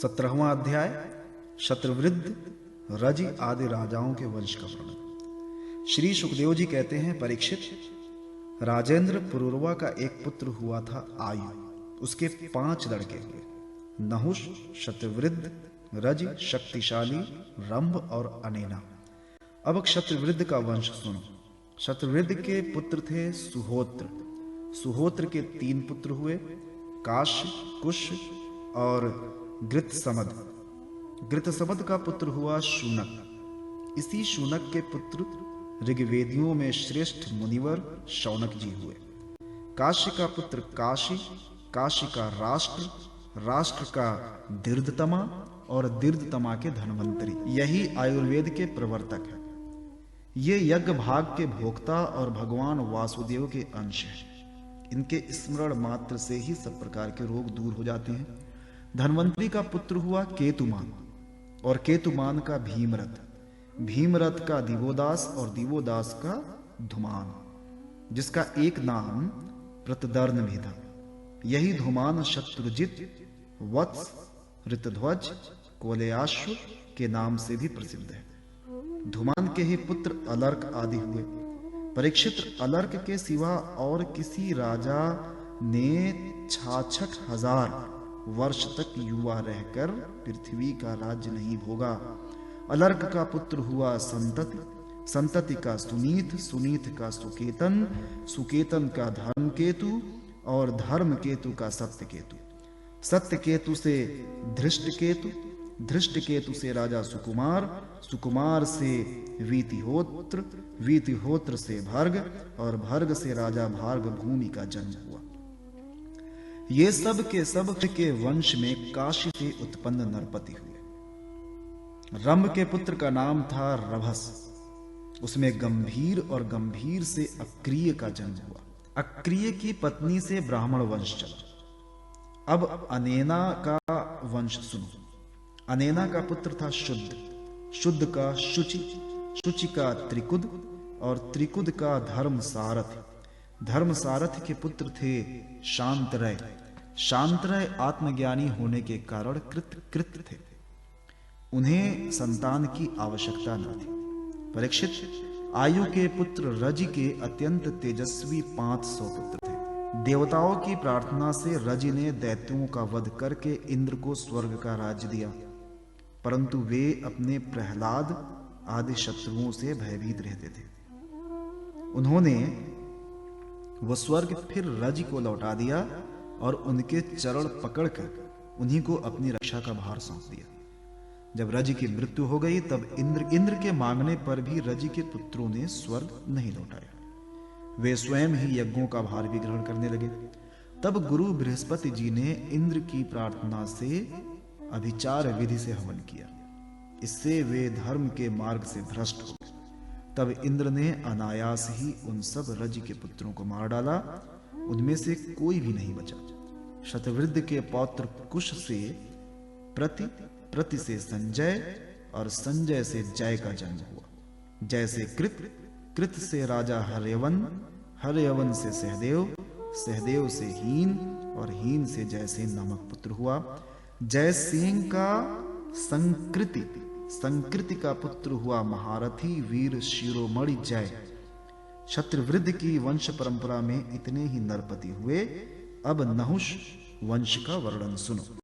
17वां अध्याय शत्रवृद्ध रजि आदि राजाओं के वंश का वर्णन। श्री सुखदेव जी कहते हैं, परीक्षित, राजेंद्र पुरुरवा का एक पुत्र हुआ था आयु। उसके 5 लड़के हुए, नहुष, शत्रवृद्ध, रजि, शक्तिशाली, रंभ और अनेना। अब शत्रवृद्ध का वंश सुनो। शत्रवृद्ध के पुत्र थे सुहोत्र। सुहोत्र के 3 पुत्र हुए, काश्य, कुश और गृत्समद। गृत्समद का पुत्र हुआ शूनक। इसी शूनक के पुत्र ऋग्वेदियों में श्रेष्ठ मुनिवर शौनक जी हुए। काश्य का पुत्र काशी, काशी का राष्ट्र, राष्ट्र का दीर्घतमा और दीर्घतमा के धन्वंतरी। यही आयुर्वेद के प्रवर्तक है। ये यज्ञ भाग के भोक्ता और भगवान वासुदेव के अंश हैं। इनके स्मरण मात्र से ही सब प्रकार के रोग दूर हो जाते हैं। धन्वंतरी का पुत्र हुआ केतुमान और केतुमान का भीमरथ, भीमरथ का दिवोदास और दिवोदास का धुमान, जिसका एक नाम प्रतदर्न भी था। यही धुमान शत्रुजित, वत्स, ऋतध्वज, कोलेयाश्व के नाम से भी प्रसिद्ध है। धुमान के ही पुत्र अलर्क आदि हुए। परीक्षित, अलर्क के सिवा और किसी राजा ने 66,000 वर्ष तक युवा रहकर पृथ्वी का राज्य नहीं भोगा। अलर्क का पुत्र हुआ संतति, संतति का सुनीत, सुनीत का सुकेतन, सुकेतन का धर्मकेतु और धर्मकेतु का सत्यकेतु, सत्यकेतु से धृष्टकेतु, धृष्टकेतु से राजा सुकुमार, सुकुमार से वीतिहोत्र, वीतिहोत्र से भर्ग और भर्ग से राजा भार्ग भूमि का जन्म हुआ। ये सब के वंश में काशी से उत्पन्न नरपति हुए। रंभ के पुत्र का नाम था रभस। उसमें गंभीर और गंभीर से अक्रिय का जन्म हुआ। अक्रिय की पत्नी से ब्राह्मण वंश चला। अब अनेना का वंश सुनो। अनेना का पुत्र था शुद्ध, शुद्ध का शुचि, शुचि का त्रिकुद और त्रिकुद का धर्म सारथ। धर्म सारथ के पुत्र थे शांतरय। शांतरय आत्मज्ञानी होने के कारण कृत थे। उन्हें संतान की आवश्यकता न थी। परीक्षित, आयु के पुत्र रजि के अत्यंत तेजस्वी 500 पुत्र थे। देवताओं की प्रार्थना से रजि ने दैत्यों का वध करके इंद्र को स्वर्ग का राज्य दिया, परंतु वे अपने प्रहलाद आदि शत्रुओं से भयभीत रहते थे। उन्होंने वह स्वर्ग फिर रजि को लौटा दिया और उनके चरण पकड़कर उन्हीं को अपनी रक्षा का भार सौंप दिया। जब रजि की मृत्यु हो गई तब इंद्र के मांगने पर भी रजि के पुत्रों ने स्वर्ग नहीं लौटाया। वे स्वयं ही यज्ञों का भार भी ग्रहण करने लगे। तब गुरु बृहस्पति जी ने इंद्र की प्रार्थना से अभिचार विधि से हवन किया। इससे वे धर्म के मार्ग से भ्रष्ट हो गए। तब इंद्र ने अनायास ही उन सब रजि के पुत्रों को मार डाला। उनमें से कोई भी नहीं बचा। शतवृद्ध के पौत्र कुश से प्रति, प्रति से संजय और संजय से जय का जन्म हुआ। जय से कृत, कृत से राजा हर्यवन, हर्यवन से सहदेव, सहदेव से हीन और हीन से जय से नामक पुत्र हुआ। जय सिंह का संकृति, संकृति का पुत्र हुआ महारथी वीर शिरोमणि जय। शत्रवृद्ध की वंश परंपरा में इतने ही नरपति हुए। अब नहुष वंश का वर्णन सुनो।